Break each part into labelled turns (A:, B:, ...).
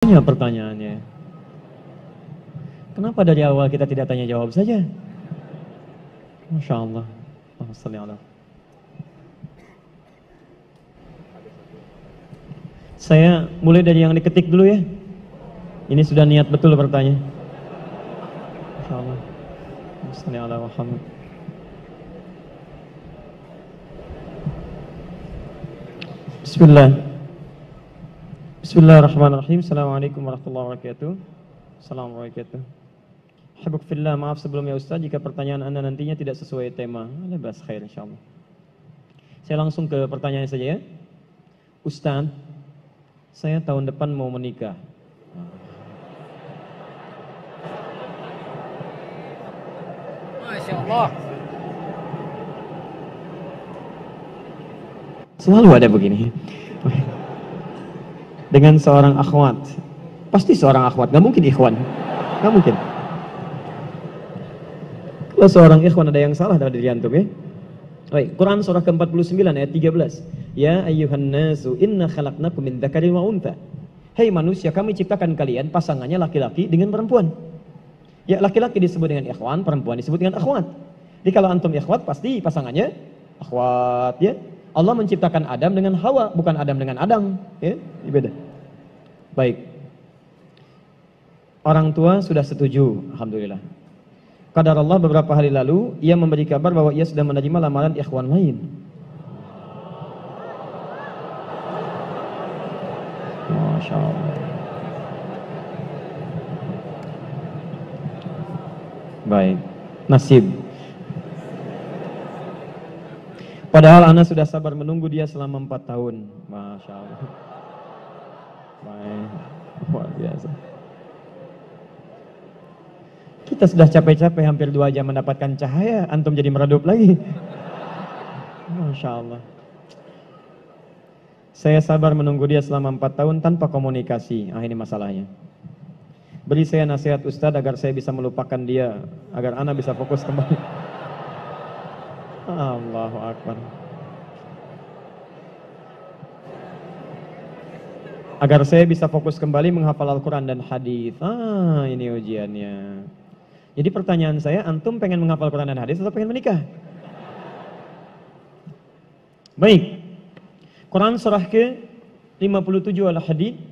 A: Banyak pertanyaannya. Kenapa dari awal kita tidak tanya jawab saja? Masya Allah. Saya mulai dari yang diketik dulu ya. Ini sudah niat betul bertanya. Masya Allah. Muhammad. Bismillahirrahmanirrahim. Assalamualaikum warahmatullahi wabarakatuh. Assalamualaikum. Habuk fillah, maaf sebelumnya Ustaz jika pertanyaan Anda nantinya tidak sesuai tema. Lebas khair insyaallah. Saya langsung ke pertanyaan saja ya. Ustaz, saya tahun depan mau menikah.
B: Masya Allah.
A: Selalu ada begini. Dengan seorang akhwat. Pasti seorang akhwat, gak mungkin ikhwan. Gak mungkin. Kalau seorang ikhwan ada yang salah dalam diri antum ya. Baik, Quran surah ke-49 ayat 13. Ya ayyuhan nasu inna khalaqnakum min dzakarin wa untha. Hei manusia, kami ciptakan kalian pasangannya laki-laki dengan perempuan. Ya, laki-laki disebut dengan ikhwan, perempuan disebut dengan akhwat. Jadi kalau antum ikhwat pasti pasangannya akhwat ya. Allah menciptakan Adam dengan Hawa, bukan Adam dengan Adam, ya, ini beda. Baik. Orang tua sudah setuju, alhamdulillah. Qadar Allah beberapa hari lalu ia memberi kabar bahwa ia sudah menerima lamaran ikhwan lain. Masya Allah. Baik, nasib. Padahal Ana sudah sabar menunggu dia selama 4 tahun. Masya Allah. Baik, luar biasa. Kita sudah capek-capek hampir 2 jam mendapatkan cahaya, antum jadi meredup lagi. Masya Allah. Saya sabar menunggu dia selama 4 tahun tanpa komunikasi. Ini masalahnya. Beri saya nasihat Ustadz agar saya bisa melupakan dia, agar Ana bisa fokus kembali. Allahu Akbar. Agar saya bisa fokus kembali menghafal Al-Quran dan hadis. Ini ujiannya. Jadi pertanyaan saya, antum pengen menghafal Quran dan hadis atau pengen menikah? Baik. Quran surah ke-57 Al-Hadid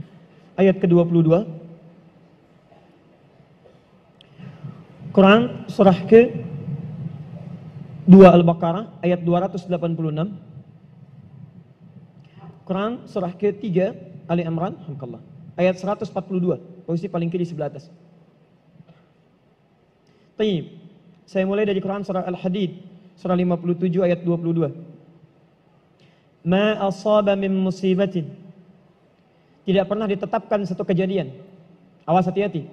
A: ayat ke-22. Quran surah ke 2 Al-Baqarah ayat 286. Quran surah ke-3 Ali Imran ayat 142, posisi paling kiri sebelah atas. Tayyib. Saya mulai dari Quran surah Al-Hadid surah 57 ayat 22. Ma asaba min musibatin. Tidak pernah ditetapkan satu kejadian. Awas hati-hati.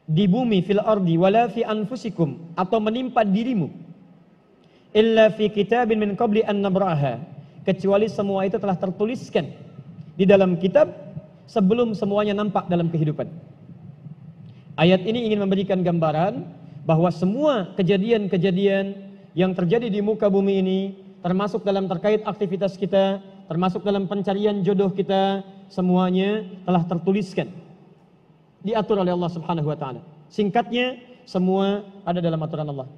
A: Di bumi fil ardi wala fi anfusikum, atau menimpa dirimu. Illa fi kitabin min qabli an nabraha, kecuali semua itu telah tertuliskan di dalam kitab sebelum semuanya nampak dalam kehidupan. Ayat ini ingin memberikan gambaran bahwa semua kejadian-kejadian yang terjadi di muka bumi ini, termasuk dalam terkait aktivitas kita, termasuk dalam pencarian jodoh kita, semuanya telah tertuliskan, diatur oleh Allah Subhanahu wa taala. Singkatnya, semua ada dalam aturan Allah.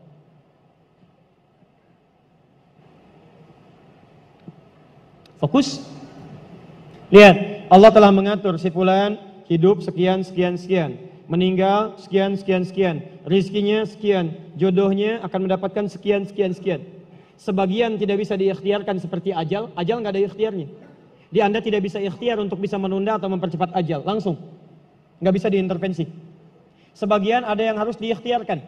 A: Fokus. Lihat, Allah telah mengatur si fulan hidup sekian, meninggal sekian, rizkinya sekian, jodohnya akan mendapatkan sekian. Sebagian tidak bisa diikhtiarkan seperti ajal nggak ada ikhtiarnya. Di Anda tidak bisa ikhtiar untuk bisa menunda atau mempercepat ajal, langsung. Nggak bisa diintervensi. Sebagian ada yang harus diikhtiarkan.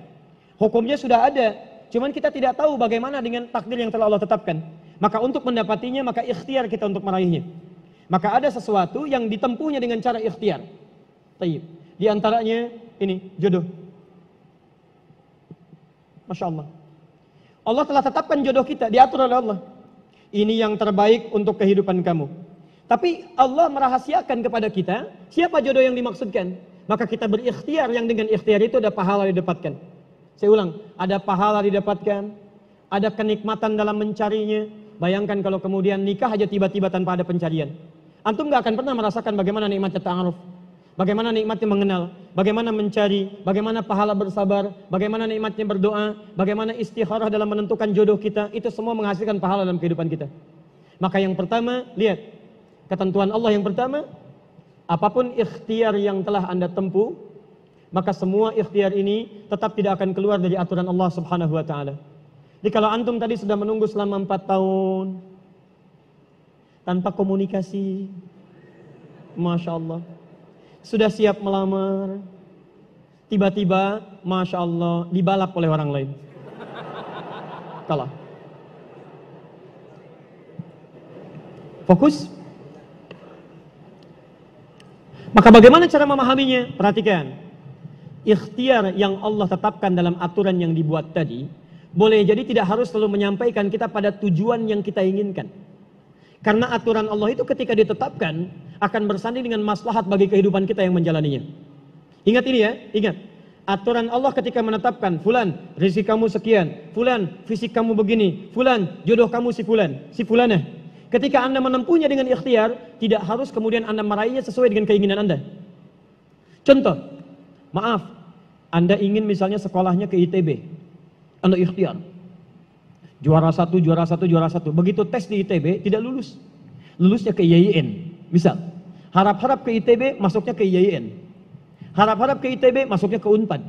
A: Hukumnya sudah ada, cuman kita tidak tahu bagaimana dengan takdir yang telah Allah tetapkan. Maka untuk mendapatinya, maka ikhtiar kita untuk meraihnya. Maka ada sesuatu yang ditempuhnya dengan cara ikhtiar. Tayyib. Di antaranya ini, jodoh. Masya Allah. Allah telah tetapkan jodoh kita, diatur oleh Allah. Ini yang terbaik untuk kehidupan kamu. Tapi Allah merahasiakan kepada kita, siapa jodoh yang dimaksudkan. Maka kita berikhtiar, yang dengan ikhtiar itu ada pahala didapatkan. Saya ulang, ada pahala didapatkan, ada kenikmatan dalam mencarinya. Bayangkan kalau kemudian nikah aja tiba-tiba tanpa ada pencarian. Antum gak akan pernah merasakan bagaimana nikmatnya ta'aruf. Bagaimana nikmatnya mengenal, bagaimana mencari, bagaimana pahala bersabar, bagaimana nikmatnya berdoa, bagaimana istikharah dalam menentukan jodoh kita, itu semua menghasilkan pahala dalam kehidupan kita. Maka yang pertama, lihat, ketentuan Allah yang pertama, apapun ikhtiar yang telah Anda tempuh, maka semua ikhtiar ini tetap tidak akan keluar dari aturan Allah Subhanahu wa taala. Jadi kalau antum tadi sudah menunggu selama 4 tahun tanpa komunikasi, Masya Allah, sudah siap melamar, tiba-tiba Masya Allah dibalap oleh orang lain, kalah. Fokus. Maka bagaimana cara memahaminya? Perhatikan, ikhtiar yang Allah tetapkan dalam aturan yang dibuat tadi, boleh jadi tidak harus selalu menyampaikan kita pada tujuan yang kita inginkan. Karena aturan Allah itu ketika ditetapkan akan bersanding dengan maslahat bagi kehidupan kita yang menjalaninya. Ingat ini ya, ingat. Aturan Allah ketika menetapkan, fulan rezeki kamu sekian, fulan fisik kamu begini, fulan jodoh kamu si fulan, si fulanah. Ketika Anda menempuhnya dengan ikhtiar, tidak harus kemudian Anda meraihnya sesuai dengan keinginan Anda. Contoh, maaf, Anda ingin misalnya sekolahnya ke ITB, Anda ikhtiar. Juara satu. Begitu tes di ITB, tidak lulus. Lulusnya ke IAIN. Misal, harap-harap ke ITB, masuknya ke IAIN. Harap-harap ke ITB, masuknya ke UNPAD.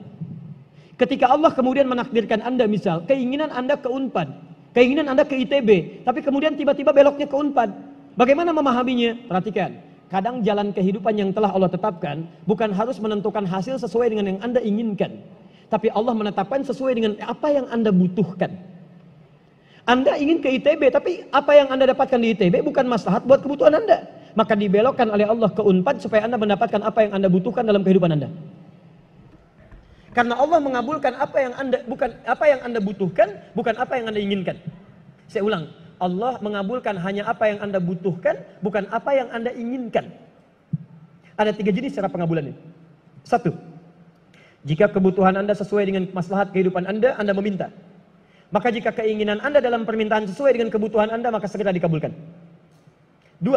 A: Ketika Allah kemudian menakdirkan Anda misal, keinginan Anda ke UNPAD, keinginan Anda ke ITB, tapi kemudian tiba-tiba beloknya ke UNPAD. Bagaimana memahaminya? Perhatikan, kadang jalan kehidupan yang telah Allah tetapkan, bukan harus menentukan hasil sesuai dengan yang Anda inginkan. Tapi Allah menetapkan sesuai dengan apa yang Anda butuhkan. Anda ingin ke ITB, tapi apa yang Anda dapatkan di ITB bukan maslahat buat kebutuhan Anda. Maka dibelokkan oleh Allah ke UNPAD supaya Anda mendapatkan apa yang Anda butuhkan dalam kehidupan Anda. Karena Allah mengabulkan apa yang Anda butuhkan, bukan apa yang Anda inginkan. Saya ulang, Allah mengabulkan hanya apa yang Anda butuhkan, bukan apa yang Anda inginkan. Ada 3 jenis cara pengabulannya. 1, jika kebutuhan Anda sesuai dengan maslahat kehidupan Anda meminta. Maka jika keinginan Anda dalam permintaan sesuai dengan kebutuhan Anda, maka segera dikabulkan. 2,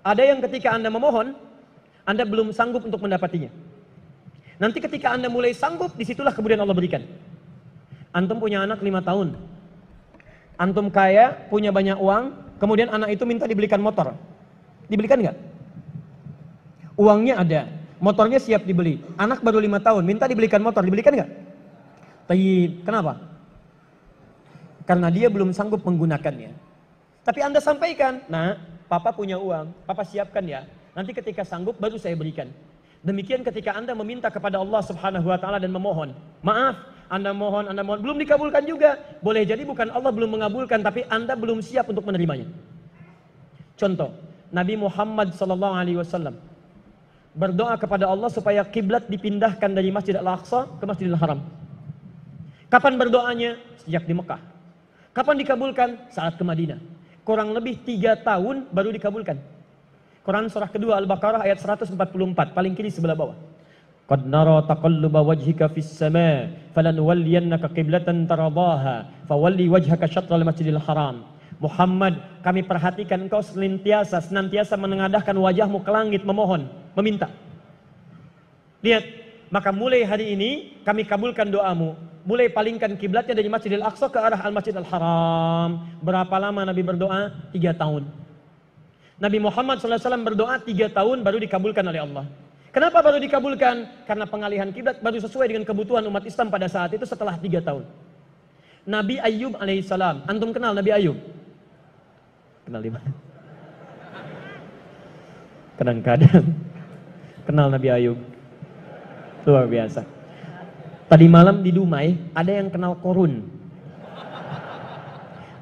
A: ada yang ketika Anda memohon, Anda belum sanggup untuk mendapatinya. Nanti ketika Anda mulai sanggup, disitulah kemudian Allah berikan. Antum punya anak 5 tahun. Antum kaya, punya banyak uang, kemudian anak itu minta dibelikan motor. Dibelikan nggak? Uangnya ada, motornya siap dibeli. Anak baru 5 tahun, minta dibelikan motor, dibelikan nggak? Kenapa? Karena dia belum sanggup menggunakannya. Tapi Anda sampaikan, nah, papa punya uang, papa siapkan ya. Nanti ketika sanggup baru saya berikan. Demikian ketika Anda meminta kepada Allah Subhanahu wa taala dan memohon. Maaf, Anda mohon, belum dikabulkan juga. Boleh jadi bukan Allah belum mengabulkan, tapi Anda belum siap untuk menerimanya. Contoh, Nabi Muhammad SAW berdoa kepada Allah supaya kiblat dipindahkan dari Masjid Al-Aqsa ke Masjidil Haram. Kapan berdoanya? Sejak di Mekah. Kapan dikabulkan? Saat ke Madinah. Kurang lebih 3 tahun baru dikabulkan. Quran surah kedua Al-Baqarah ayat 144, paling kiri sebelah bawah. Qad nara taqalluba wajhika fis sama' falanuwalliyannaka qiblatan taradaha fawalli wajhaka syatral Masjidil Haram. Muhammad, kami perhatikan engkau senantiasa menengadahkan wajahmu ke langit memohon, meminta. Lihat, maka mulai hari ini kami kabulkan doamu. Mulai palingkan kiblatnya dari Masjidil Aqsa ke arah Al-Masjid Al-Haram. Berapa lama Nabi berdoa? 3 tahun. Nabi Muhammad SAW berdoa 3 tahun baru dikabulkan oleh Allah. Kenapa baru dikabulkan? Karena pengalihan kiblat baru sesuai dengan kebutuhan umat Islam pada saat itu setelah 3 tahun. Nabi Ayub alaihissalam. Antum kenal Nabi Ayub? Kenal di mana? Kadang-kadang kenal Nabi Ayub. Luar biasa. Tadi malam di Dumai ada yang kenal Korun.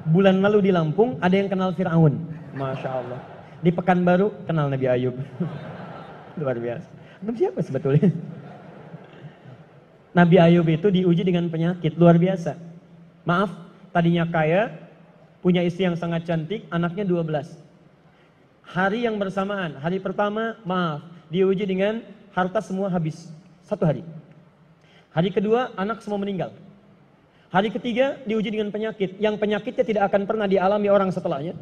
A: Bulan lalu di Lampung ada yang kenal Fir'aun. Masya Allah. Di Pekanbaru kenal Nabi Ayub. Luar biasa. Nabi siapa sebetulnya? Nabi Ayub itu diuji dengan penyakit luar biasa. Maaf, tadinya kaya, punya istri yang sangat cantik, anaknya 12. Hari yang bersamaan, hari pertama, maaf, diuji dengan harta semua habis. 1 hari. Hari kedua, anak semua meninggal. Hari ketiga, diuji dengan penyakit. Yang penyakitnya tidak akan pernah dialami orang setelahnya.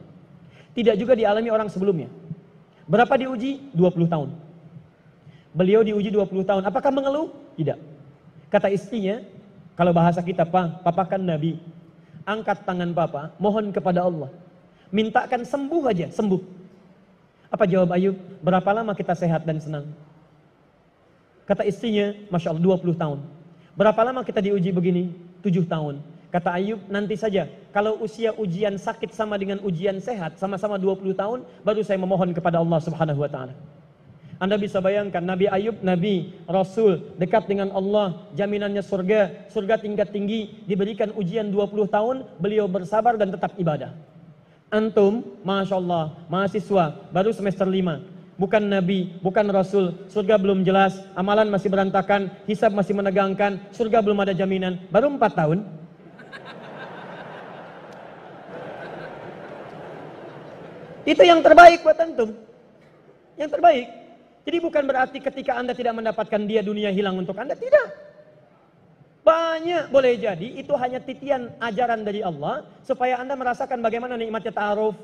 A: Tidak juga dialami orang sebelumnya. Berapa diuji? 20 tahun. Beliau diuji 20 tahun. Apakah mengeluh? Tidak. Kata istrinya, kalau bahasa kita, papa kan Nabi. Angkat tangan papa, mohon kepada Allah. Mintakan sembuh aja, sembuh. Apa jawab Ayub? Berapa lama kita sehat dan senang? Kata istrinya, Masya Allah 20 tahun. Berapa lama kita diuji begini? 7 tahun. Kata Ayub, nanti saja. Kalau usia ujian sakit sama dengan ujian sehat, sama-sama 20 tahun, baru saya memohon kepada Allah Subhanahu wa Ta'ala. Anda bisa bayangkan, Nabi Ayub, Nabi, Rasul, dekat dengan Allah, jaminannya surga, surga tingkat tinggi, diberikan ujian 20 tahun, beliau bersabar dan tetap ibadah. Antum, Masya Allah, mahasiswa, baru semester 5, bukan Nabi, bukan Rasul, surga belum jelas, amalan masih berantakan, hisab masih menegangkan, surga belum ada jaminan, baru 4 tahun. Itu yang terbaik buat antum. Yang terbaik. Jadi bukan berarti ketika Anda tidak mendapatkan dia, dunia hilang untuk Anda. Tidak. Banyak boleh jadi itu hanya titian ajaran dari Allah supaya Anda merasakan bagaimana nikmatnya ta'aruf.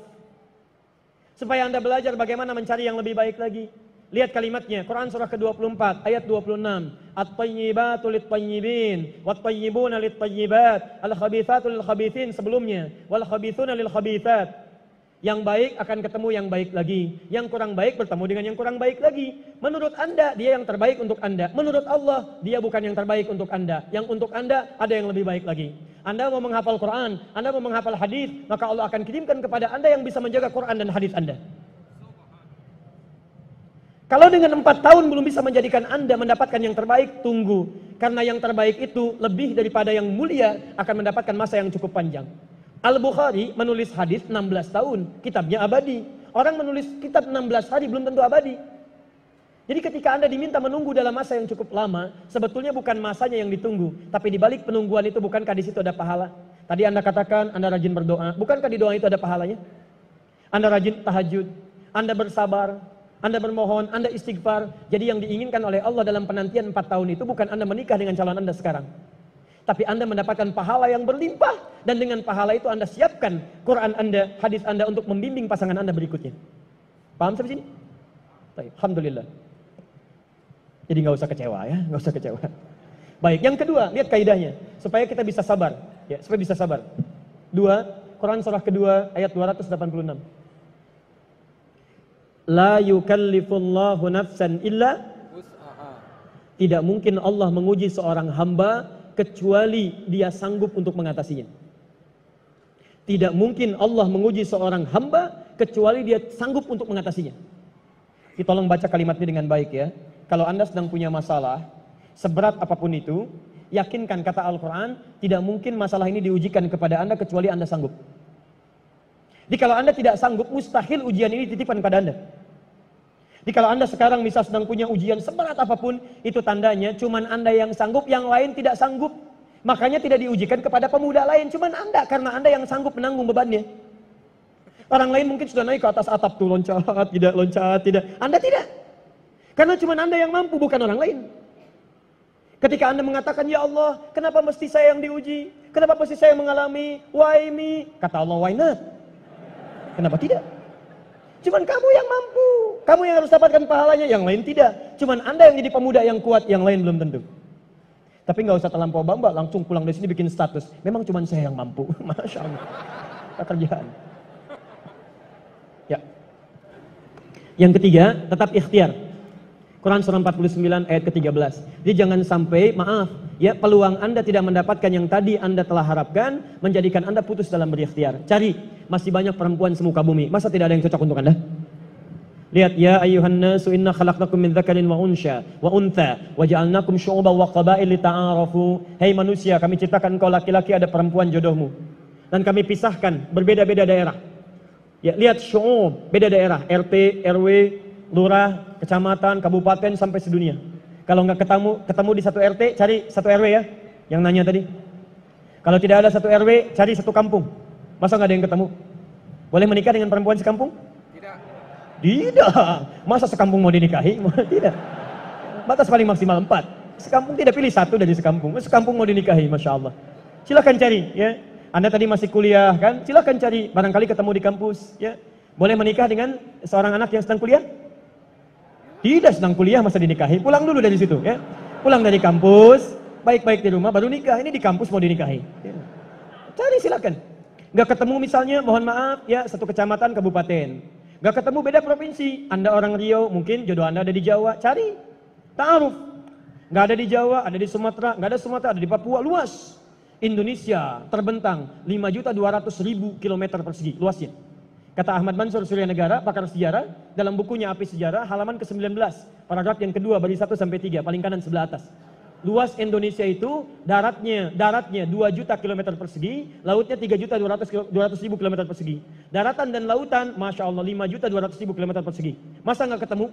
A: Supaya Anda belajar bagaimana mencari yang lebih baik lagi. Lihat kalimatnya, Quran surah ke-24 ayat 26. At-tayyibatu lit-tayyibin, wat-tayyibuna lit-tayyibat, al-khabithatu lil-khabithin sebelumnya, wal-khabithuna lil-khabithat. Yang baik akan ketemu yang baik lagi. Yang kurang baik bertemu dengan yang kurang baik lagi. Menurut Anda, dia yang terbaik untuk Anda. Menurut Allah, dia bukan yang terbaik untuk Anda. Yang untuk Anda, ada yang lebih baik lagi. Anda mau menghafal Quran, Anda mau menghafal hadis, maka Allah akan kirimkan kepada Anda yang bisa menjaga Quran dan hadis Anda. Kalau dengan 4 tahun belum bisa menjadikan Anda mendapatkan yang terbaik, tunggu. Karena yang terbaik itu lebih daripada yang mulia akan mendapatkan masa yang cukup panjang. Al-Bukhari menulis hadis 16 tahun, kitabnya abadi. Orang menulis kitab 16 hari belum tentu abadi. Jadi ketika Anda diminta menunggu dalam masa yang cukup lama, sebetulnya bukan masanya yang ditunggu, tapi di balik penungguan itu bukankah di situ ada pahala? Tadi Anda katakan Anda rajin berdoa, bukankah di doa itu ada pahalanya? Anda rajin tahajud, Anda bersabar, Anda bermohon, Anda istighfar. Jadi yang diinginkan oleh Allah dalam penantian 4 tahun itu bukan Anda menikah dengan calon Anda sekarang, tapi Anda mendapatkan pahala yang berlimpah. Dan dengan pahala itu Anda siapkan Quran Anda, hadis Anda untuk membimbing pasangan Anda berikutnya. Paham sampai sini? Baik, alhamdulillah. Jadi nggak usah kecewa ya, nggak usah kecewa. Baik, yang kedua, lihat kaidahnya. Supaya kita bisa sabar. Ya, supaya bisa sabar. 2, Quran surah kedua ayat 286. La yukallifullahu nafsan illa. Tidak mungkin Allah menguji seorang hamba kecuali dia sanggup untuk mengatasinya. Tidak mungkin Allah menguji seorang hamba kecuali dia sanggup untuk mengatasinya. Tolong baca kalimatnya dengan baik ya. Kalau Anda sedang punya masalah, seberat apapun itu, yakinkan kata Al-Quran, tidak mungkin masalah ini diujikan kepada Anda kecuali Anda sanggup. Jadi kalau Anda tidak sanggup, mustahil ujian ini titipkan pada Anda. Jadi kalau Anda sekarang misal sedang punya ujian seberat apapun, itu tandanya cuman Anda yang sanggup, yang lain tidak sanggup. Makanya tidak diujikan kepada pemuda lain, cuman Anda, karena Anda yang sanggup menanggung bebannya. Orang lain mungkin sudah naik ke atas atap tuh, loncat, tidak. Anda tidak. Karena cuman Anda yang mampu, bukan orang lain. Ketika Anda mengatakan, ya Allah, kenapa mesti saya yang diuji? Kenapa mesti saya mengalami? Why me? Kata Allah, why not? Kenapa tidak? Cuman kamu yang mampu. Kamu yang harus dapatkan pahalanya, yang lain tidak. Cuman Anda yang jadi pemuda yang kuat, yang lain belum tentu. Tapi nggak usah terlampau bangga, langsung pulang dari sini bikin status. Memang cuma saya yang mampu. Masya Allah. Pekerjaan. Ya. Yang ketiga, tetap ikhtiar. Quran surah 49 ayat ke-13. Jadi jangan sampai, maaf, ya peluang Anda tidak mendapatkan yang tadi Anda telah harapkan, menjadikan Anda putus dalam berikhtiar. Cari, masih banyak perempuan semuka bumi. Masa tidak ada yang cocok untuk Anda? Lihat, ya ayyuhan nasu inna khalaqnakum min dzakarin wa untha wa ja'alnakum syu'uban wa qabail lita'arafu. Hei manusia, kami ciptakan engkau laki-laki, ada perempuan jodohmu. Dan kami pisahkan berbeda-beda daerah. Ya, lihat syu'ub, beda daerah, RT, RW, lurah, kecamatan, kabupaten sampai sedunia. Kalau nggak ketemu di satu RT, cari satu RW ya. Yang nanya tadi. Kalau tidak ada satu RW, cari satu kampung. Masa nggak ada yang ketemu? Boleh menikah dengan perempuan sekampung? Tidak. Masa sekampung mau dinikahi? Tidak. Batas paling maksimal 4. Sekampung tidak pilih satu dari sekampung. Sekampung mau dinikahi, Masya Allah. Silahkan cari ya. Anda tadi masih kuliah kan? Silahkan cari. Barangkali ketemu di kampus ya. Boleh menikah dengan seorang anak yang sedang kuliah? Tidak sedang kuliah masa dinikahi, pulang dulu dari situ ya. Pulang dari kampus, baik-baik di rumah baru nikah. Ini di kampus mau dinikahi. Ya. Cari silakan. Gak ketemu misalnya, mohon maaf ya, satu kecamatan kabupaten. Gak ketemu beda provinsi. Anda orang Riau, mungkin jodoh Anda ada di Jawa. Cari, ta'aruf. Gak ada di Jawa, ada di Sumatera. Gak ada Sumatera, ada di Papua. Luas. Indonesia terbentang 5.200.000 kilometer persegi luasnya. Kata Ahmad Mansur Suryanegara, pakar sejarah, dalam bukunya Api Sejarah, halaman ke-19, paragraf yang kedua, baris 1 sampai 3, paling kanan sebelah atas. Luas Indonesia itu daratnya 2 juta kilometer persegi, lautnya 3.200.000 kilometer persegi. Daratan dan lautan, masya Allah 5.200.000 kilometer persegi. Masa nggak ketemu?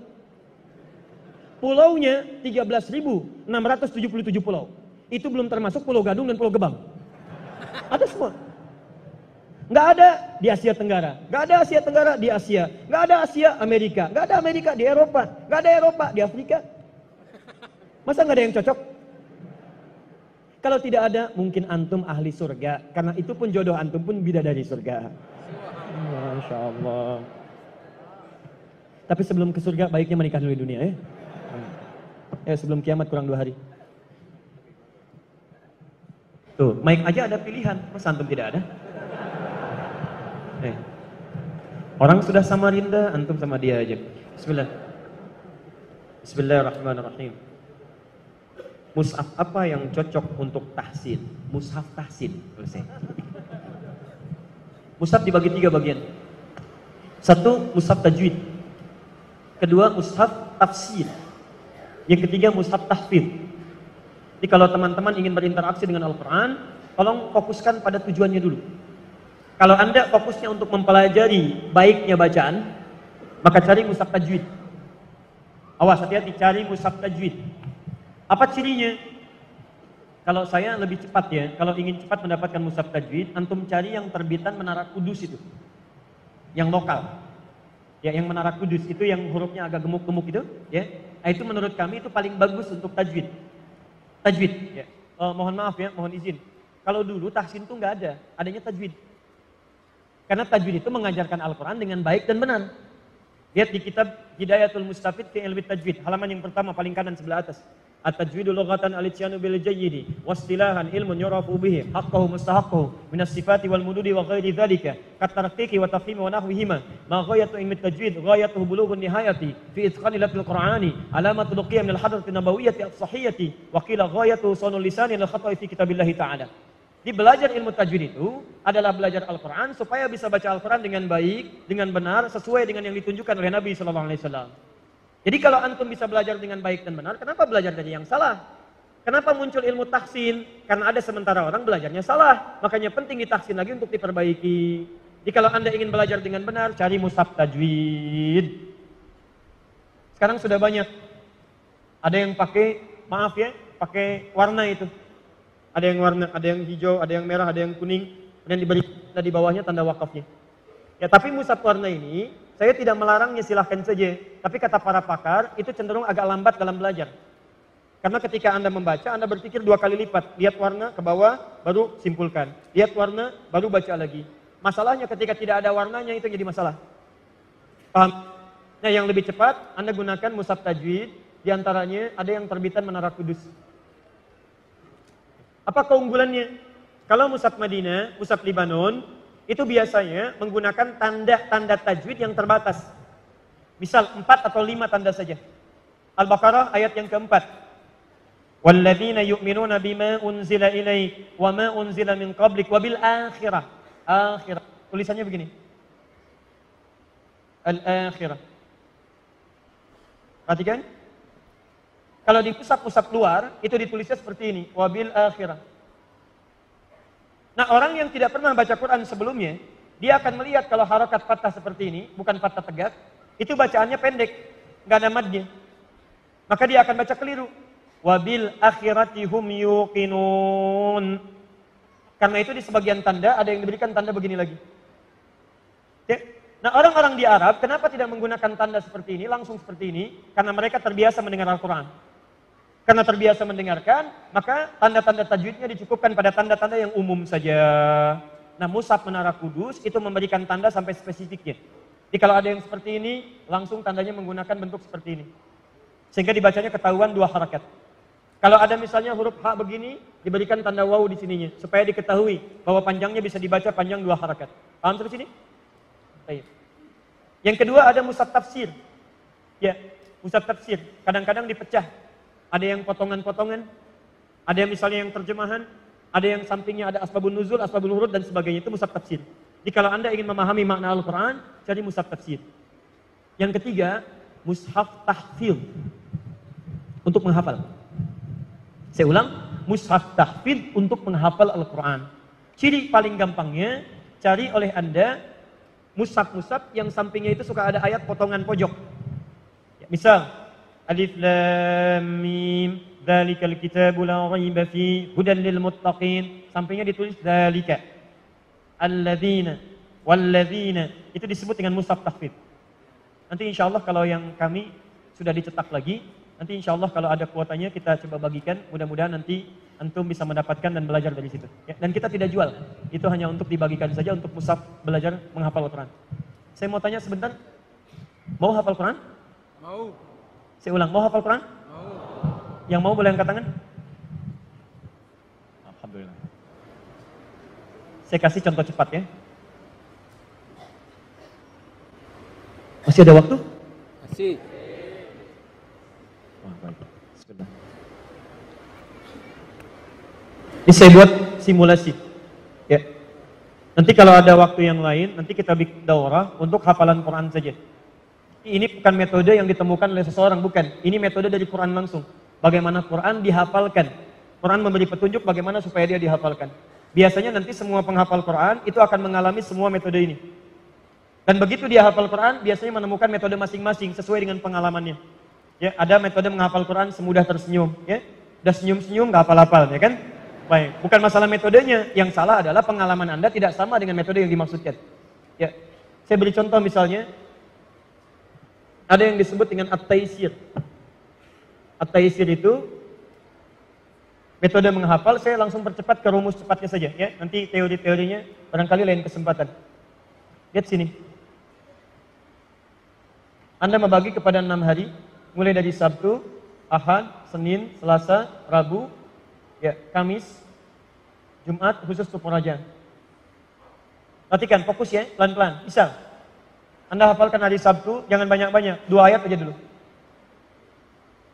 A: Pulaunya 13.677 pulau. Itu belum termasuk Pulau Gadung dan Pulau Gebang. Ada semua. Nggak ada di Asia Tenggara, nggak ada Asia Tenggara di Asia, nggak ada Asia Amerika, nggak ada Amerika di Eropa, nggak ada Eropa di Afrika. Masa nggak ada yang cocok? Kalau tidak ada, mungkin antum ahli surga, karena itu pun jodoh antum pun bidadari surga. Masya Allah. Tapi sebelum ke surga, baiknya menikah dulu di dunia ya. Sebelum kiamat kurang 2 hari. Tuh, mic aja ada pilihan, masa antum tidak ada? Orang sudah Samarinda, antum sama dia aja. Bismillahirrahmanirrahim. Mushaf apa yang cocok untuk tahsin? Mushaf tahsin. Mushaf dibagi 3 bagian. 1, mushaf tajwid. Kedua, mushaf tafsir. Yang ketiga, mushaf tahfidz. Jadi kalau teman-teman ingin berinteraksi dengan Al-Quran, tolong fokuskan pada tujuannya dulu. Kalau Anda fokusnya untuk mempelajari baiknya bacaan, maka cari mushaf tajwid. Awas, hati-hati, cari mushaf tajwid. Apa cirinya? Kalau saya lebih cepat ya, kalau ingin cepat mendapatkan mushaf tajwid, antum cari yang terbitan Menara Kudus itu. Yang lokal. Ya, yang Menara Kudus itu yang hurufnya agak gemuk-gemuk itu, ya. Nah, itu menurut kami itu paling bagus untuk tajwid. Tajwid, ya. Mohon maaf ya, mohon izin. Kalau dulu tahsin itu nggak ada, adanya tajwid. Karena tajwid itu mengajarkan Al-Quran dengan baik dan benar. Lihat di kitab Hidayatul Mustafid fi Ilmi Tajwid, halaman yang pertama paling kanan sebelah atas. At-tajwidu lughatan al-ityanu bil jayyidi wastilahan ilmun yurafu bihi haqqahu mustahaqqahu min as-sifati wal mududi wa ghairi dzalika kat tarqiqi wa tafhimi wa nahwihima ma ghayatu ilmi tajwid ghayatuhu bulughun nihayati fi itqani lafzil qur'ani alamatul qiyam min al-hadrati nabawiyyati as-sahihati wa qila ghayatu sunul lisani al khata'i fi kitabillah ta'ala. Di belajar ilmu tajwid itu adalah belajar Al-Quran supaya bisa baca Al-Quran dengan baik, dengan benar, sesuai dengan yang ditunjukkan oleh Nabi SAW. Jadi kalau antum bisa belajar dengan baik dan benar, kenapa belajar dari yang salah? Kenapa muncul ilmu tahsin? Karena ada sementara orang belajarnya salah. Makanya penting ditahsin lagi untuk diperbaiki. Jadi kalau Anda ingin belajar dengan benar, cari mushaf tajwid. Sekarang sudah banyak. Ada yang pakai, maaf ya, pakai warna itu. Ada yang warna, ada yang hijau, ada yang merah, ada yang kuning, dan diberi di bawahnya tanda wakafnya. Ya, tapi mushaf warna ini, saya tidak melarangnya, silahkan saja. Tapi kata para pakar, itu cenderung agak lambat dalam belajar. Karena ketika Anda membaca, Anda berpikir 2 kali lipat. Lihat warna ke bawah, baru simpulkan. Lihat warna, baru baca lagi. Masalahnya ketika tidak ada warnanya, itu jadi masalah. Paham? Nah, yang lebih cepat, Anda gunakan mushaf tajwid. Di antaranya, ada yang terbitan Menara Kudus. Apa keunggulannya? Kalau mushaf Madinah, mushaf Libanon, itu biasanya menggunakan tanda-tanda tajwid yang terbatas. Misal 4 atau 5 tanda saja. Al-Baqarah ayat yang keempat. Walladzina yu'minuna bima unzila ilaik wa ma unzila min qablik wa bil akhirah. Akhirah. Tulisannya begini. Al-akhirah. Perhatikan. Kalau di mushaf-mushaf luar, itu ditulisnya seperti ini. Wabil akhirah. Nah, orang yang tidak pernah baca Quran sebelumnya, dia akan melihat kalau harokat fathah seperti ini, bukan fathah tegak, itu bacaannya pendek, nggak ada madnya. Maka dia akan baca keliru. Wabil akhirati hum yuqinun. Karena itu di sebagian tanda, ada yang diberikan tanda begini lagi. Ya. Nah, orang-orang di Arab, kenapa tidak menggunakan tanda seperti ini, langsung seperti ini? Karena mereka terbiasa mendengar Al-Quran. Karena terbiasa mendengarkan, maka tanda-tanda tajwidnya dicukupkan pada tanda-tanda yang umum saja. Nah, mushaf Menara Kudus itu memberikan tanda sampai spesifiknya. Jadi kalau ada yang seperti ini, langsung tandanya menggunakan bentuk seperti ini. Sehingga dibacanya ketahuan 2 harakat. Kalau ada misalnya huruf H begini, diberikan tanda waw di sininya. Supaya diketahui bahwa panjangnya bisa dibaca panjang 2 harakat. Paham sampai sini? Baik. Yang kedua ada musab tafsir. Ya, musab tafsir. Kadang-kadang dipecah. Ada yang potongan-potongan. Ada yang misalnya yang terjemahan. Ada yang sampingnya ada asbabun nuzul, asbabul wurud dan sebagainya. Itu musab tafsir. Jadi kalau Anda ingin memahami makna Al-Quran, cari musab tafsir. Yang ketiga, mushaf tahfidz. Untuk menghafal. Saya ulang, mushaf tahfidz untuk menghafal Al-Quran. Ciri paling gampangnya, cari oleh Anda mushaf-mushaf yang sampingnya itu suka ada ayat potongan pojok. Ya, misal, Alif Lam Mim, Dzalikal kitabu la raiba fi hudan lil muttaqin. Sampingnya ditulis dzalika. Alladzina walladzina. Itu disebut dengan mushaf tahfidz. Nanti insya Allah kalau yang kami sudah dicetak lagi, nanti insya Allah kalau ada kuotanya kita coba bagikan. Mudah-mudahan nanti antum bisa mendapatkan dan belajar dari situ. Ya, dan kita tidak jual. Itu hanya untuk dibagikan saja untuk mushaf belajar menghafal Al-Quran. Saya mau tanya sebentar. Mau hafal Quran?
B: Mau.
A: Saya ulang, mau hafal Quran?
B: Mau.
A: Yang mau boleh angkat tangan? Alhamdulillah. Saya kasih contoh cepat ya. Masih ada waktu?
B: Masih.
A: Wah, baik. Sebentar. Ini saya buat simulasi. Ya. Nanti kalau ada waktu yang lain, nanti kita bikin daurah untuk hafalan Quran saja. Ini bukan metode yang ditemukan oleh seseorang, bukan. Ini metode dari Quran langsung. Bagaimana Quran dihafalkan. Quran memberi petunjuk bagaimana supaya dia dihafalkan. Biasanya nanti semua penghafal Quran itu akan mengalami semua metode ini. Dan begitu dia hafal Quran, biasanya menemukan metode masing-masing sesuai dengan pengalamannya. Ya, ada metode menghafal Quran semudah tersenyum. Ya, udah senyum-senyum nggak hafal-hafal, ya kan? Baik, bukan masalah metodenya. Yang salah adalah pengalaman Anda tidak sama dengan metode yang dimaksudkan. Ya, saya beri contoh misalnya. Ada yang disebut dengan at-taisir. At-taisir itu metode menghafal. Saya langsung percepat ke rumus cepatnya saja. Ya, nanti teori-teorinya barangkali lain kesempatan. Lihat sini. Anda membagi kepada 6 hari, mulai dari Sabtu, Ahad, Senin, Selasa, Rabu, ya, Kamis, Jumat, khusus untuk pengajian. Perhatikan, fokus ya, pelan-pelan. Misal, Anda hafalkan hari Sabtu, jangan banyak-banyak, 2 ayat aja dulu.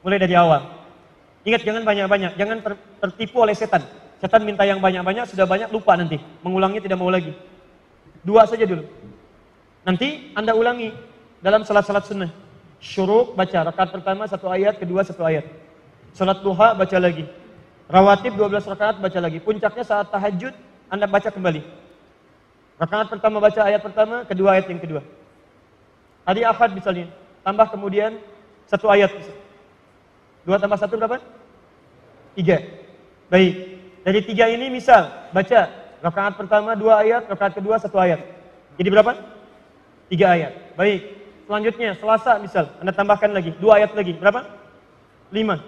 A: Mulai dari awal. Ingat, jangan banyak-banyak, jangan tertipu oleh setan. Setan minta yang banyak-banyak, sudah banyak, lupa nanti. Mengulangnya tidak mau lagi. 2 saja dulu. Nanti Anda ulangi dalam salat-salat sunnah. Syuruk baca, rakaat pertama 1 ayat, kedua 1 ayat. Salat duha baca lagi. Rawatib 12 rakaat baca lagi. Puncaknya saat tahajud Anda baca kembali. Rakaat pertama baca ayat pertama, kedua ayat yang kedua. Hari Ahad misalnya, tambah kemudian 1 ayat. 2 tambah 1 berapa? 3. Baik. Dari 3 ini misal baca rakaat pertama 2 ayat, rakaat kedua 1 ayat. Jadi berapa? 3 ayat. Baik. Selanjutnya Selasa misal, Anda tambahkan lagi 2 ayat lagi. Berapa? 5.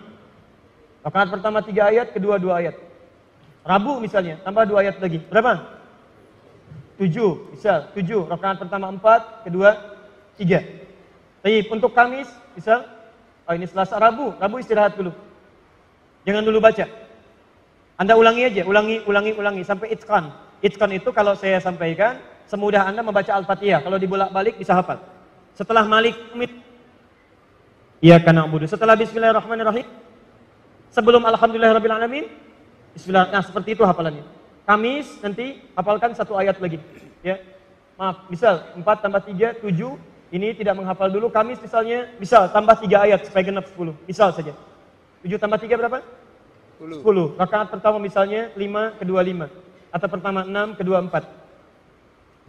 A: Rakaat pertama 3 ayat, kedua 2 ayat. Rabu misalnya, tambah 2 ayat lagi. Berapa? 7. Misal 7. Rakaat pertama 4, kedua 3. Baik, untuk Kamis misal, ini Selasa, Rabu istirahat dulu. Jangan dulu baca. Anda ulangi aja, ulangi sampai itqan. Itqan itu kalau saya sampaikan semudah Anda membaca Al-Fatihah. Kalau dibolak-balik bisa hafal. Setelah Malik Iyyaka na'budu. Setelah Bismillahirrahmanirrahim. Sebelum Alhamdulillahirabbil alamin. Bismillah. Nah, seperti itu hafalannya. Kamis nanti hafalkan 1 ayat lagi. Ya. Maaf, misal 4 tambah 3 7. Ini tidak menghafal dulu. Kamis misalnya, misal tambah 3 ayat supaya genap 10. Misal saja. 7 tambah 3 berapa? 10. Rakaat pertama misalnya 5, kedua 5. Atau pertama 6, kedua 4.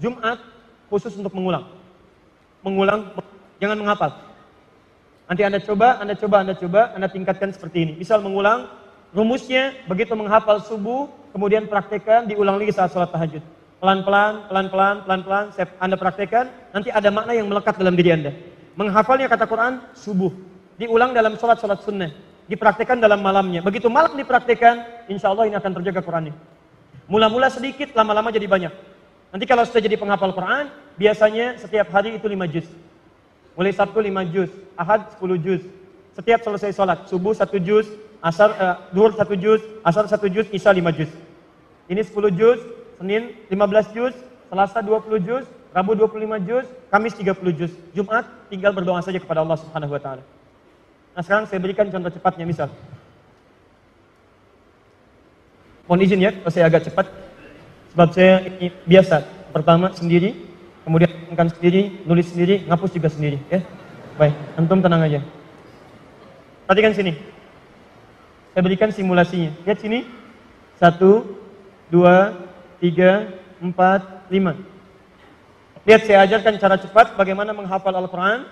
A: Jumat khusus untuk mengulang. Jangan menghafal. Nanti Anda coba, Anda tingkatkan seperti ini. Misal mengulang, rumusnya begitu menghafal subuh, kemudian praktekkan, diulang lagi saat sholat tahajud. Pelan-pelan, Anda praktekkan, nanti ada makna yang melekat dalam diri Anda. Menghafalnya kata Quran, subuh. Diulang dalam sholat sunnah. Dipraktekkan dalam malamnya. Begitu malam dipraktekkan, insya Allah ini akan terjaga Qurannya. Mula-mula sedikit, lama-lama jadi banyak. Nanti kalau sudah jadi penghafal Quran, biasanya setiap hari itu 5 juz. Mulai Sabtu 5 juz, Ahad 10 juz, Setiap selesai sholat, subuh 1 juz, duhur 1 juz, asar 1 juz, isya 5 juz. Ini 10 juz, Senin 15 juz, Selasa 20 juz, Rabu 25 juz, Kamis 30 juz. Jumat tinggal berdoa saja kepada Allah Subhanahu wa taala. Nah, sekarang saya berikan contoh cepatnya, misal. Mohon izin ya, kalau saya agak cepat. Sebab saya ini biasa. Pertama sendiri, kemudian makan sendiri, nulis sendiri, ngapus juga sendiri, ya. Baik, antum tenang aja. Perhatikan sini. Saya berikan simulasinya. Lihat sini. 1, 2, 3, 4, 5. Lihat, saya ajarkan cara cepat bagaimana menghafal Al-Quran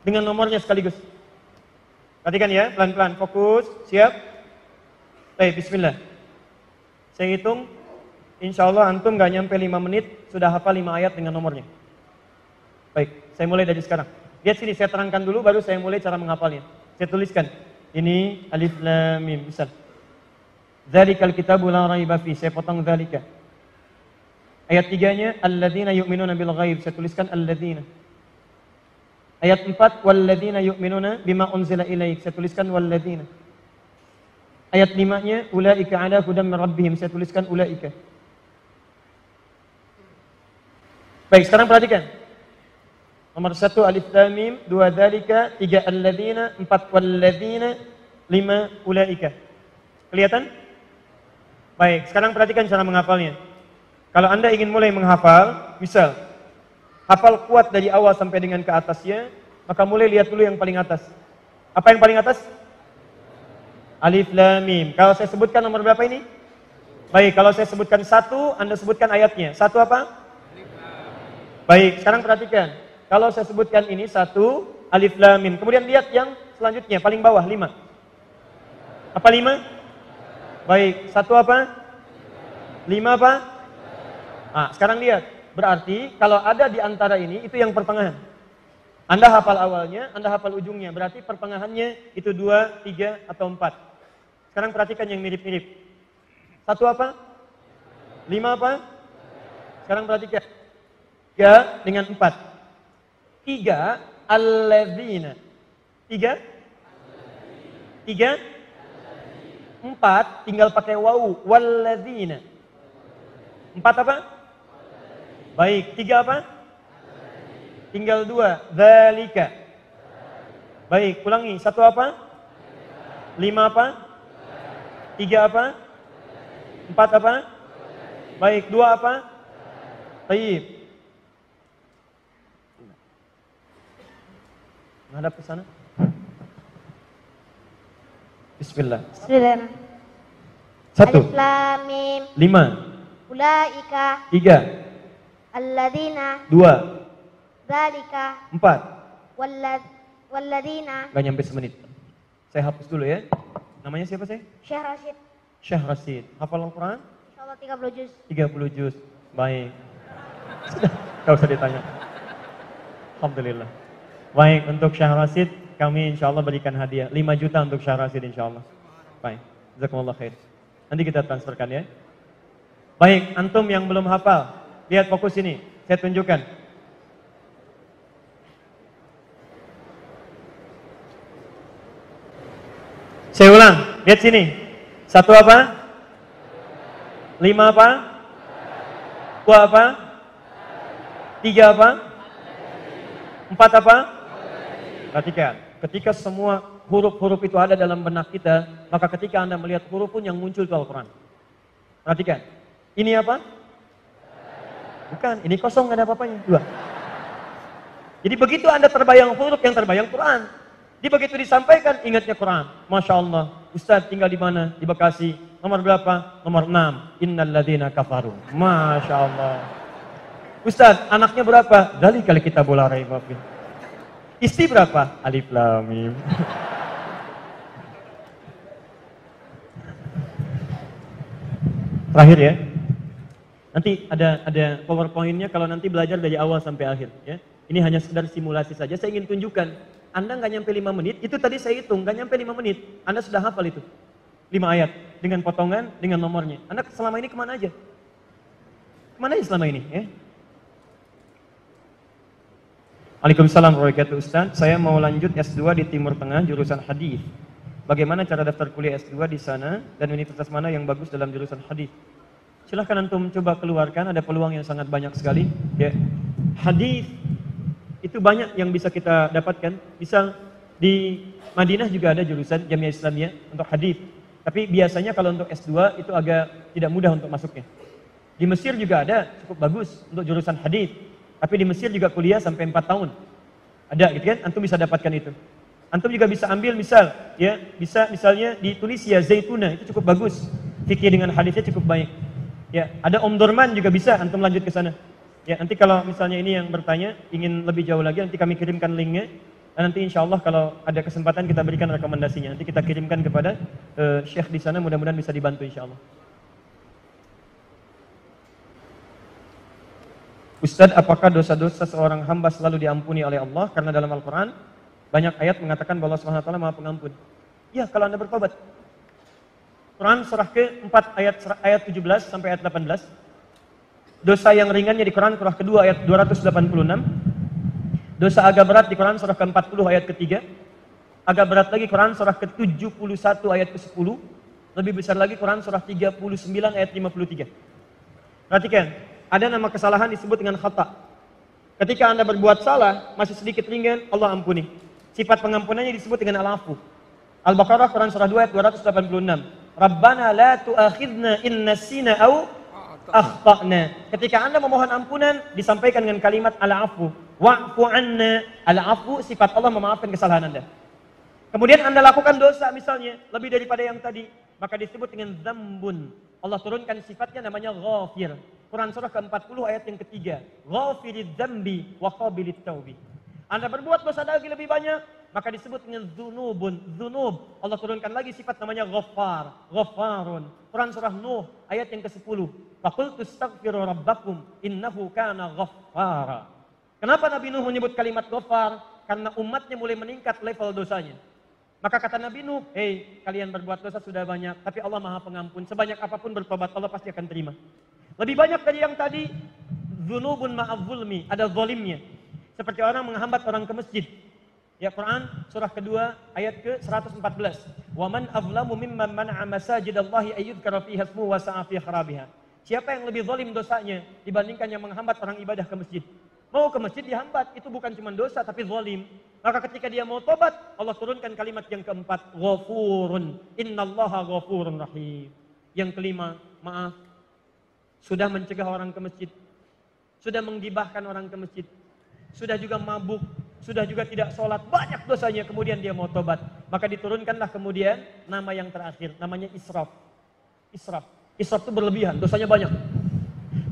A: dengan nomornya sekaligus. Perhatikan ya, pelan-pelan, fokus, siap. Baik, bismillah. Saya hitung, insya Allah antum gak nyampe 5 menit, sudah hafal 5 ayat dengan nomornya. Baik, saya mulai dari sekarang. Lihat sini, saya terangkan dulu, baru saya mulai cara menghafalnya. Saya tuliskan, ini alif lam mim, misal. Dzalikal kitabu la raiba fi, saya potong dzalika. Ayat 3-nya, alladzina yu'minuna bil ghaib, saya tuliskan alladzina. Ayat 4, walladzina yu'minuna bima unzila ilaik, saya tuliskan walladzina. Ayat 5-nya, ulaika ala hudam min rabbihim, saya tuliskan ulaika. Baik, sekarang perhatikan. Nomor 1 alif lam mim, 2 dzalika, 3 alladzina, 4 walladzina, 5 ulaika. Kelihatan? Baik, sekarang perhatikan cara menghafalnya. Kalau Anda ingin mulai menghafal, misal hafal kuat dari awal sampai dengan ke atasnya, maka mulai lihat dulu yang paling atas. Apa yang paling atas? Alif lam mim. Kalau saya sebutkan nomor berapa ini? Baik, kalau saya sebutkan 1, Anda sebutkan ayatnya. 1 apa? Baik, sekarang perhatikan. Kalau saya sebutkan ini 1, alif lam mim. Kemudian lihat yang selanjutnya, paling bawah, 5. Apa 5? Baik, 1 apa? 5 apa? Nah, sekarang lihat. Berarti kalau ada di antara ini, itu yang pertengahan. Anda hafal awalnya, Anda hafal ujungnya. Berarti pertengahannya itu 2, 3, atau 4. Sekarang perhatikan yang mirip-mirip. 1 apa? 5 apa? Sekarang perhatikan. 3 dengan 4. 3, alladzina. 3? 3? 4, tinggal pakai wawu. Walladzina. 4 apa? Baik, 3 apa? Tinggal 2, dzalika. Baik, ulangi. 1 apa? 5 apa? 3 apa? 4 apa? Baik, 2 apa? Baik. Menghadap ke sana. Bismillah.
C: Bismillah.
A: 1.
C: Alif lam mim.
A: 5.
C: Ulaika
A: 3.
C: alladzina
A: 2.
C: dzalika
A: 4.
C: walladzina.
A: Gak nyampe semenit. Saya hapus dulu ya. Namanya siapa saya?
C: Syekh Rashid.
A: Syekh Rashid. Hafal Al-Quran?
C: Insyaallah 30 juz.
A: 30 juz. Baik. Sudah, gak usah ditanya. Alhamdulillah. Baik, untuk Syekh Rashid kami insya Allah berikan hadiah 5 juta untuk Syekh Rashid insya Allah. Baik, jazakumullah khair. Nanti kita transferkan ya. Baik, antum yang belum hafal, lihat fokus ini, saya tunjukkan. Saya ulang, lihat sini. 1 apa? 5 apa? 2 apa? 3 apa? 4 apa? Perhatikan, ketika semua huruf-huruf itu ada dalam benak kita, maka ketika Anda melihat huruf pun yang muncul itu Al-Quran. Perhatikan, ini apa? Bukan, ini kosong, nggak ada apa-apanya. 2. Jadi begitu Anda terbayang huruf, yang terbayang Quran. Jadi begitu disampaikan, ingatnya Quran. Masya Allah, Ustaz tinggal di mana? Di Bekasi. Nomor berapa? Nomor 6. Innal ladzina kafaru. Masya Allah. Ustaz, anaknya berapa? Dzalikal kitabul la raiba fihi. Istri berapa? Alif lam mim. Terakhir ya. Nanti ada PowerPoint-nya kalau nanti belajar dari awal sampai akhir ya. Ini hanya sekedar simulasi saja. Saya ingin tunjukkan. Anda nggak nyampe 5 menit, itu tadi saya hitung, nggak nyampe 5 menit. Anda sudah hafal itu. 5 ayat dengan potongan, dengan nomornya. Anda selama ini kemana aja? Kemana aja selama ini ya? Waalaikumsalam warahmatullahi wabarakatuh. Ustaz, saya mau lanjut S2 di Timur Tengah jurusan hadis. Bagaimana cara daftar kuliah S2 di sana dan universitas mana yang bagus dalam jurusan hadis? Silahkan antum coba keluarkan, ada peluang yang sangat banyak sekali. Ya. Hadis itu banyak yang bisa kita dapatkan. Misal di Madinah juga ada jurusan Jamiah Islamiyah untuk hadis. Tapi biasanya kalau untuk S2 itu agak tidak mudah untuk masuknya. Di Mesir juga ada, cukup bagus untuk jurusan hadis. Tapi di Mesir juga kuliah sampai 4 tahun. Ada gitu kan? Antum bisa dapatkan itu. Antum juga bisa ambil misal, ya, bisa misalnya di Tunisia, Zaituna, itu cukup bagus. Fikih dengan hadisnya cukup baik. Ya, ada Om Dorman juga bisa antum lanjut ke sana. Ya, nanti kalau misalnya ini yang bertanya, ingin lebih jauh lagi, nanti kami kirimkan linknya. Dan nanti insya Allah kalau ada kesempatan kita berikan rekomendasinya. Nanti kita kirimkan kepada Syekh di sana, mudah-mudahan bisa dibantu insya Allah. Ustadz, apakah dosa-dosa seorang hamba selalu diampuni oleh Allah? Karena dalam Al-Quran banyak ayat mengatakan bahwa Allah SWT Maha Pengampun. Ya, kalau Anda bertobat. Quran surah ke-4 ayat 17 sampai ayat 18. Dosa yang ringannya di Quran surah kedua ayat 286. Dosa agak berat di Quran surah ke-40 ayat ke-3. Agak berat lagi Quran surah ke-71 ayat ke-10. Lebih besar lagi Quran surah 39 ayat 53. Perhatikan. Ada nama kesalahan disebut dengan khata. Ketika Anda berbuat salah, masih sedikit ringan, Allah ampuni. Sifat pengampunannya disebut dengan al-afu. Al-Baqarah Quran surah 2 ayat 286. Rabbana la tu'akhidna in nasina au akhtana. Ketika Anda memohon ampunan, disampaikan dengan kalimat al-afu. Wa'fu anna. Al-afu sifat Allah memaafkan kesalahan Anda. Kemudian Anda lakukan dosa misalnya, lebih daripada yang tadi, maka disebut dengan dzambun. Allah turunkan sifatnya namanya ghafir. Quran surah ke-40 ayat yang ketiga. Ghafiridz dzambi wa qabilit taubi. Anda berbuat dosa lagi lebih banyak, maka disebut dengan dzunubun. Dzunub. Allah turunkan lagi sifat namanya ghaffar, ghaffarun. Quran surah Nuh ayat yang ke-10. Faqultu astaghfiru rabbakum innahu kana ghaffara. Kenapa Nabi Nuh menyebut kalimat ghaffar? Karena umatnya mulai meningkat level dosanya. Maka kata Nabi Nuh, "Hei, kalian berbuat dosa sudah banyak, tapi Allah Maha Pengampun. Sebanyak apapun bertobat, Allah pasti akan terima." Lebih banyak dari yang tadi, dzunubun ma'adz zulmi, ada zalimnya. Seperti orang menghambat orang ke masjid. Ya, Quran surah kedua ayat ke-114. Wa man azlamu mimman mana'a masajidallahi ayyudhkara fiha ismuhu wa sa'a fi kharabiha. Siapa yang lebih zalim dosanya dibandingkan yang menghambat orang ibadah ke masjid? Mau ke masjid dihambat, itu bukan cuma dosa tapi zalim. Maka ketika dia mau tobat, Allah turunkan kalimat yang keempat, ghafurun. Innallaha ghafurun rahim. Yang kelima, maaf, sudah mencegah orang ke masjid, sudah menggibahkan orang ke masjid, sudah juga mabuk, sudah juga tidak sholat, banyak dosanya, kemudian dia mau tobat. Maka diturunkanlah kemudian nama yang terakhir, namanya israf. Israf itu berlebihan, dosanya banyak.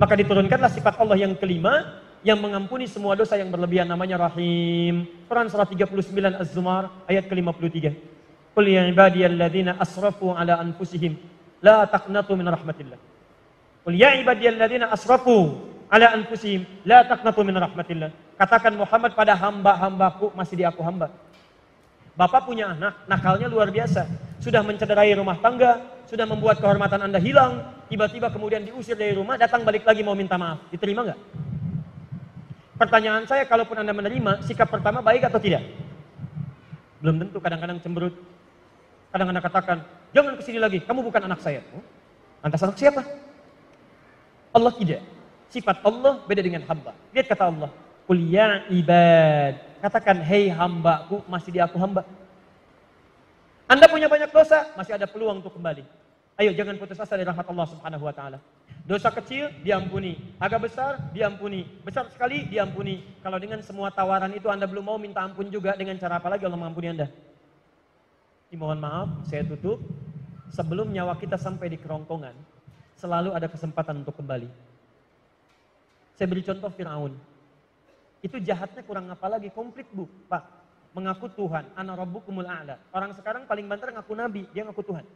A: Maka diturunkanlah sifat Allah yang kelima, yang mengampuni semua dosa yang berlebihan, namanya Rahim. Quran surah 39 Az-Zumar ayat ke-53. Qul ya ibadiyalladzina asrafu ala anfusihim la taqnatu min rahmatillah. Qul ya ibadiyalladzina asrafu ala anfusihim la taqnatu min rahmatillah. Katakan Muhammad pada hamba-hambaku, masih di aku hamba. Bapak punya anak, nakalnya luar biasa. Sudah mencederai rumah tangga, sudah membuat kehormatan Anda hilang, tiba-tiba kemudian diusir dari rumah, datang balik lagi mau minta maaf. Diterima nggak? Pertanyaan saya, kalaupun Anda menerima, sikap pertama baik atau tidak? Belum tentu, kadang-kadang cemberut. Kadang-kadang katakan, jangan kesini lagi, kamu bukan anak saya. Oh, lantas anak siapa? Allah tidak. Sifat Allah beda dengan hamba. Lihat kata Allah, Qul ya ibad. Katakan, hei hambaku, masih di aku hamba. Anda punya banyak dosa, masih ada peluang untuk kembali. Ayo, jangan putus asa dari rahmat Allah Subhanahu wa taala. Dosa kecil diampuni, agak besar diampuni, besar sekali diampuni. Kalau dengan semua tawaran itu Anda belum mau minta ampun juga, dengan cara apa lagi Allah mengampuni Anda? Mohon maaf, saya tutup. Sebelum nyawa kita sampai di kerongkongan, selalu ada kesempatan untuk kembali. Saya beri contoh Fir'aun. Itu jahatnya kurang apa lagi, komplit bu, Pak. Mengaku Tuhan, ana rabbukumul a'la. Orang sekarang paling banter ngaku nabi, dia ngaku Tuhan.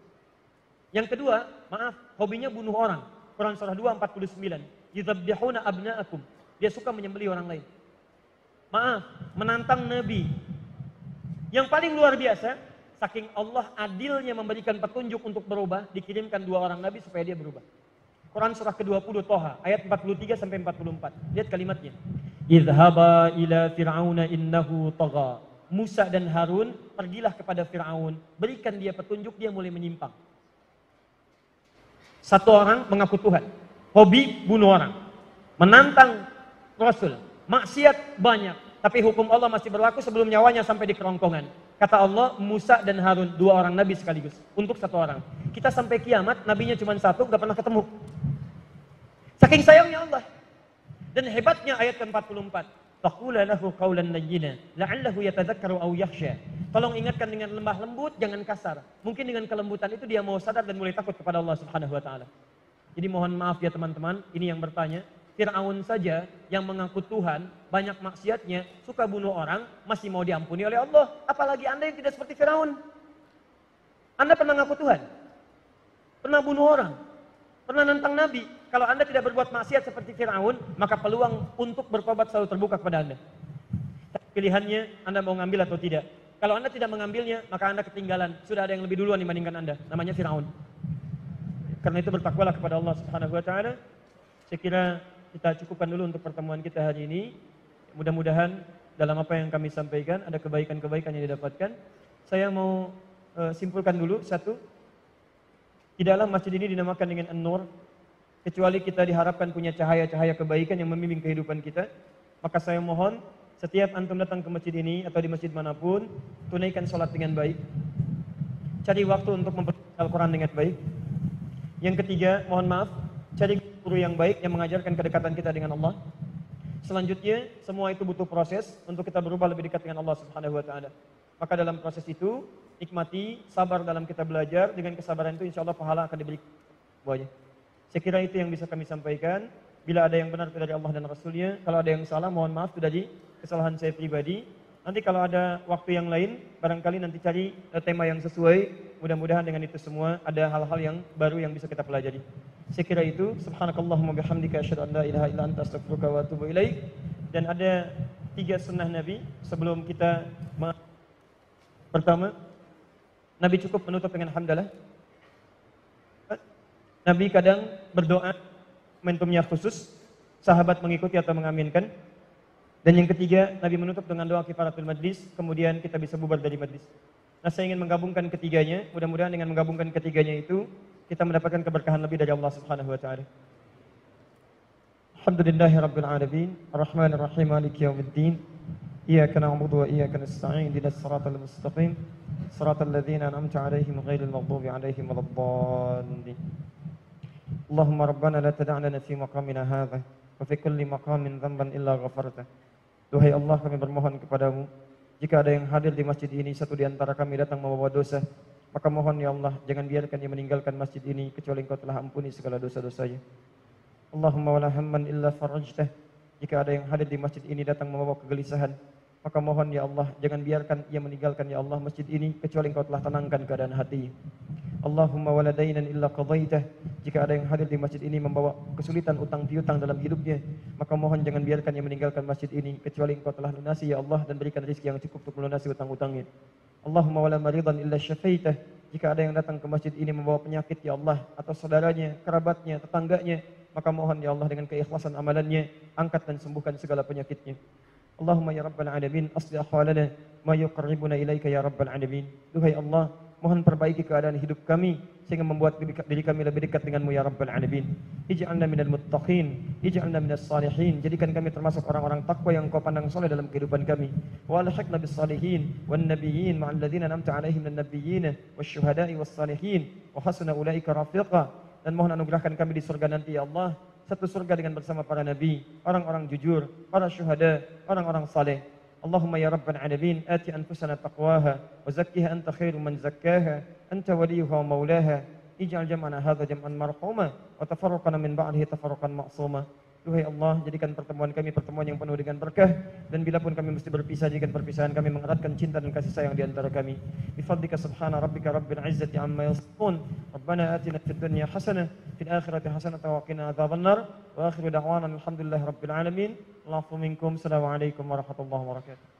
A: Yang kedua, maaf, hobinya bunuh orang. Quran surah 2 49. Yudzabbihuna abna'akum. Dia suka menyembelih orang lain. Maaf, menantang nabi. Yang paling luar biasa, saking Allah adilnya memberikan petunjuk untuk berubah, dikirimkan 2 orang nabi supaya dia berubah. Quran surah ke-20 Toha ayat 43 sampai 44. Lihat kalimatnya. Idhaba ila fir'auna innahu tagha. Musa dan Harun pergilah kepada Fir'aun, berikan dia petunjuk, dia mulai menyimpang. Satu orang mengaku Tuhan, hobi bunuh orang, menantang Rasul, maksiat banyak, tapi hukum Allah masih berlaku sebelum nyawanya sampai di kerongkongan. Kata Allah, Musa dan Harun, dua orang nabi sekaligus, untuk satu orang. Kita sampai kiamat, nabinya cuma satu, gak pernah ketemu. Saking sayangnya Allah. Dan hebatnya ayat ke-44. Faqula lahu qawlan layyina la'allahu yatadzakkaru aw yakhsha. Tolong ingatkan dengan lemah lembut, jangan kasar. Mungkin dengan kelembutan itu dia mau sadar dan mulai takut kepada Allah Subhanahu wa taala. Jadi mohon maaf ya teman-teman, ini yang bertanya, Fir'aun saja yang mengaku Tuhan, banyak maksiatnya, suka bunuh orang, masih mau diampuni oleh Allah. Apalagi Anda yang tidak seperti Fir'aun. Anda pernah ngaku Tuhan? Pernah bunuh orang? Pernah nantang Nabi? Kalau Anda tidak berbuat maksiat seperti Fir'aun, maka peluang untuk bertobat selalu terbuka kepada Anda. Pilihannya Anda mau ngambil atau tidak. Kalau Anda tidak mengambilnya, maka Anda ketinggalan. Sudah ada yang lebih duluan dibandingkan Anda. Namanya Fir'aun. Karena itu bertakwalah kepada Allah Subhanahu wa taala. Saya kira kita cukupkan dulu untuk pertemuan kita hari ini. Mudah-mudahan dalam apa yang kami sampaikan ada kebaikan-kebaikan yang didapatkan. Saya mau simpulkan dulu satu. Tidaklah masjid ini dinamakan dengan An-Nur kecuali kita diharapkan punya cahaya-cahaya kebaikan yang membimbing kehidupan kita. Maka saya mohon setiap antum datang ke masjid ini atau di masjid manapun, tunaikan sholat dengan baik. Cari waktu untuk mempelajari Al-Quran dengan baik. Yang ketiga, mohon maaf, cari guru yang baik yang mengajarkan kedekatan kita dengan Allah. Selanjutnya, semua itu butuh proses untuk kita berubah lebih dekat dengan Allah Subhanahu wa taala. Maka dalam proses itu, nikmati, sabar dalam kita belajar, dengan kesabaran itu insya Allah pahala akan diberi buahnya. Saya kira itu yang bisa kami sampaikan. Bila ada yang benar dari Allah dan Rasulnya, kalau ada yang salah mohon maaf, itu dari kesalahan saya pribadi. Nanti kalau ada waktu yang lain, barangkali nanti cari tema yang sesuai. Mudah-mudahan dengan itu semua ada hal-hal yang baru yang bisa kita pelajari. Saya kira itu. Subhanakallahumma bihamdika asyhadu an la ilaha illa anta astaghfiruka wa atubu ilaik. Dan ada 3 sunnah Nabi sebelum kita pertama, Nabi cukup menutup dengan hamdalah. Nabi kadang berdoa, momentumnya khusus, sahabat mengikuti atau mengaminkan. Dan yang ketiga, Nabi menutup dengan doa kifaratul majlis, kemudian kita bisa bubar dari majlis. Nah, saya ingin menggabungkan ketiganya, mudah-mudahan dengan menggabungkan ketiganya itu, kita mendapatkan keberkahan lebih dari Allah Subhanahu wa taala. Alhamdulillahirabbil alamin, arrahmanir rahim, maliki yaumiddin. Iyyaka na'budu wa iyyaka nasta'in, ihdinas siratal mustaqim, siratal ladzina an'amta 'alaihim ghairil maghdubi 'alaihim waladdallin. Allahumma rabbana la tad'a' lana fi maqamina hadha wa fi kulli maqamin dhanban illa ghafartah. Duhai Allah, kami bermohon kepadamu, jika ada yang hadir di masjid ini, satu di antara kami datang membawa dosa, maka mohon ya Allah, jangan biarkan dia meninggalkan masjid ini kecuali Engkau telah ampuni segala dosa-dosanya. Allahumma wala hamman illa farajtah. Jika ada yang hadir di masjid ini datang membawa kegelisahan, maka mohon ya Allah, jangan biarkan ia meninggalkan ya Allah masjid ini kecuali Engkau telah tenangkan keadaan hati. Allahumma wala dainan illa qadaitah. Jika ada yang hadir di masjid ini membawa kesulitan utang piutang dalam hidupnya, maka mohon jangan biarkan ia meninggalkan masjid ini kecuali Engkau telah lunasi ya Allah dan berikan rezeki yang cukup untuk melunasi utang-utangnya. Allahumma wala maridan illa syafaitah. Jika ada yang datang ke masjid ini membawa penyakit ya Allah, atau saudaranya, kerabatnya, tetangganya, maka mohon ya Allah dengan keikhlasan amalannya, angkat dan sembuhkan segala penyakitnya. Allahumma ya Rabbal Alamin, aslih ahwalana ma yuqarribuna ilaika ya Rabbal Alamin. Duhai Allah, mohon perbaiki keadaan hidup kami sehingga membuat diri kami lebih dekat denganmu ya Rabbal Alamin. Ij'alna minal muttaqin, ij'alna minas salihin. Jadikan kami termasuk orang-orang takwa yang Kau pandang soleh dalam kehidupan kami. Wa alhiqna bis salihin wan nabiyyin ma'al ladzina an'amta 'alaihim minan nabiyyin wasyuhada'i was salihin wa hasuna ulaika rafiqa. Dan mohon anugerahkan kami di surga nanti ya Allah, satu surga dengan bersama para nabi, orang-orang jujur, para syuhada, orang-orang saleh. Allahumma ya Rabbal Alamin, ati anfusana taqwaha wa zakkiha anta khairu man zakkaha, anta waliyuha wa maulaha. Ij'al jam'ana hadza jam'an marhuma wa tafarraqana min ba'dihi tafarruqan ma'suma. Duhai Allah, jadikan pertemuan kami pertemuan yang penuh dengan berkah, dan bila pun kami mesti berpisah, jadikan perpisahan kami mengeratkan cinta dan kasih sayang di antara kami. Bi fadlika subhana rabbika rabbil izzati amma yasifun. Rabbana atina fid dunya hasanah, fil akhirati hasanah wa qina adzabannar. Wa akhiru da'wana alhamdulillahi rabbil alamin. Allahu minkum. Assalamualaikum warahmatullahi wabarakatuh.